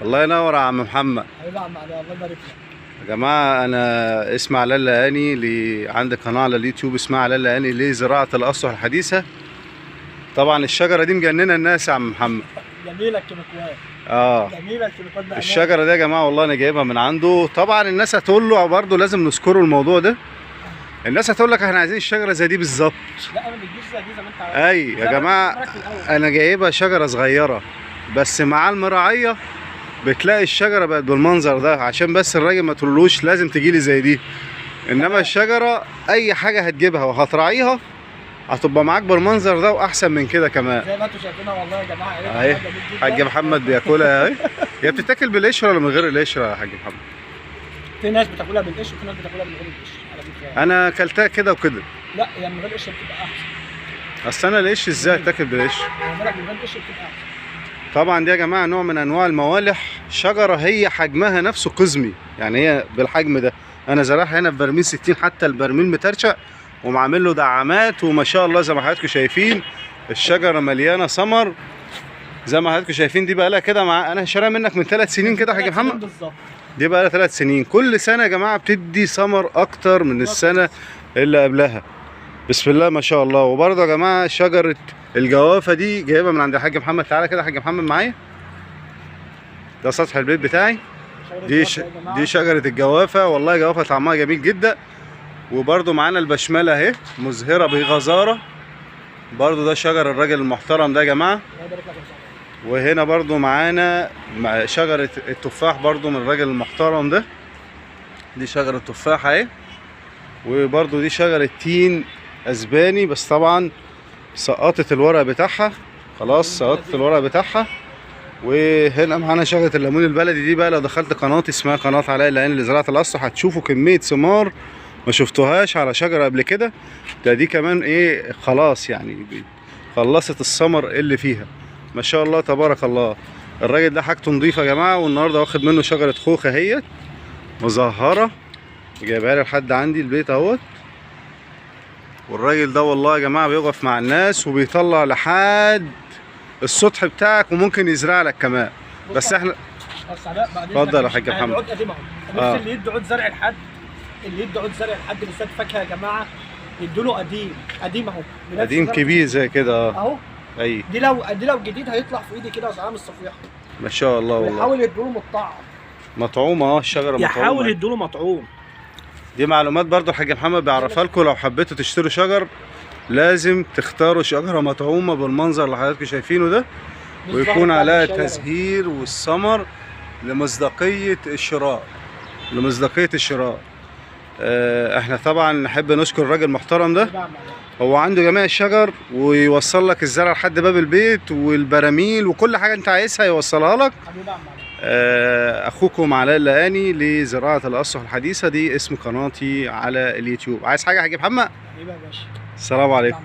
الله ينور يا عم محمد. حبيبي يا عم علي، الله يبارك لك. يا جماعه انا اسمي علاء اللقاني، عندي قناه على اليوتيوب اسمها علاء اللقاني لزراعه الاسطح الحديثه. طبعا الشجره دي مجننه الناس يا عم محمد. جميله الكيميكوات. جميله الكيميكوات بأمانة. الشجره دي يا جماعه والله انا جايبها من عنده. طبعا الناس هتقول له برضه لازم نذكره الموضوع ده. الناس هتقول لك احنا عايزين الشجره زي دي بالظبط. لا انا ما بتجيش زي دي زي ما انت عارف. اي يا جماعه انا جايبها شجره صغيره بس مع المراعيه بتلاقي الشجره بقت بالمنظر ده، عشان بس الراجل ما تقولوش لازم تجيلي زي دي. انما الشجره اي حاجه هتجيبها وهتراعيها هتبقى معاك بالمنظر ده واحسن من كده كمان. زي ما انتم شايفينها والله يا جماعه. اهي حاج محمد بياكلها اهي. هي بتتاكل بالقشره ولا من غير القشره يا حاج محمد؟ في ناس بتاكلها بالقشر وفي ناس بتاكلها من غير القشر على فكره. انا اكلتها كده وكده. لا هي من غير القشر بتبقى احسن. اصل انا القش ازاي تاكل بالقشر؟ من غير القشر بتبقى احسن. طبعا دي يا جماعه نوع من انواع الموالح، شجره هي حجمها نفسه قزمي، يعني هي بالحجم ده. انا زارعها هنا في برميل 60، حتى البرميل مترشق ومعامل له دعامات وما شاء الله زي ما حضراتكم شايفين. الشجره مليانه ثمر زي ما حضراتكم شايفين. دي بقى لها كده انا شاريها منك من 3 سنين كده يا حاج محمد. بالظبط. دي بقى لها 3 سنين. كل سنه يا جماعه بتدي ثمر اكتر من السنه اللي قبلها. بسم الله ما شاء الله. وبرضه يا جماعه شجره الجوافه دي جايبها من عند الحاج محمد. تعالى كده يا حاج محمد معايا. ده سطح البيت بتاعي. دي شجره الجوافه، والله جوافه طعمها جميل جدا. وبرضه معانا البشمله اهي مزهره بغزاره. برضه ده شجر الراجل المحترم ده يا جماعه. وهنا برضه معانا شجره التفاح برضه من الراجل المحترم ده. دي شجره تفاح اهي. وبرضه دي شجره تين اسباني، بس طبعا سقطت الورق بتاعها خلاص، سقطت الورق بتاعها. وهنا معانا شجره الليمون البلدي. دي بقى لو دخلت قناه اسمها قناه علاء اللقاني لزراعه الاسطح هتشوفوا كميه ثمار ما شفتوهاش على شجره قبل كده. دي كمان ايه خلاص يعني خلصت الثمر اللي فيها ما شاء الله تبارك الله. الراجل ده حاجته نظيفه يا جماعه، والنهارده واخد منه شجره خوخه اهيت مزهره جايبها لي لحد عندي البيت اهوت. والراجل ده والله يا جماعه بيقف مع الناس وبيطلع لحد السطح بتاعك وممكن يزرع لك كمان. بس احنا اتفضل يا حاج محمد. العود قديم اهو. اللي يدي عود زرع لحد، اللي يدي عود زرع لحد بالذات فاكهه يا جماعه يدوا له قديم اهو. قديم كبير زي كده اهو. اي دي لو جديد هيطلع في ايدي كده وزعلان من الصفيحه. ما شاء الله والله. يحاول يدوا له مطعم مطعومه الشجره مطعومه. يحاول يدوا له مطعوم. دي معلومات برضو الحاج محمد بيعرفها لكم. لو حبيتوا تشتروا شجر لازم تختاروا شجره مطعومه بالمنظر اللي حضراتكم شايفينه ده، ويكون عليها التزهير والثمر لمصداقيه الشراء. احنا طبعا نحب نشكر الراجل المحترم ده. هو عنده جميع الشجر ويوصل لك الزرع لحد باب البيت والبراميل وكل حاجه انت عايزها يوصلها لك. اخوكم علاء اللقاني لزراعه الاسطح الحديثه. دي اسم قناتي على اليوتيوب. عايز حاجه يا حاج محمد؟ حبيبي يا باشا. السلام عليكم.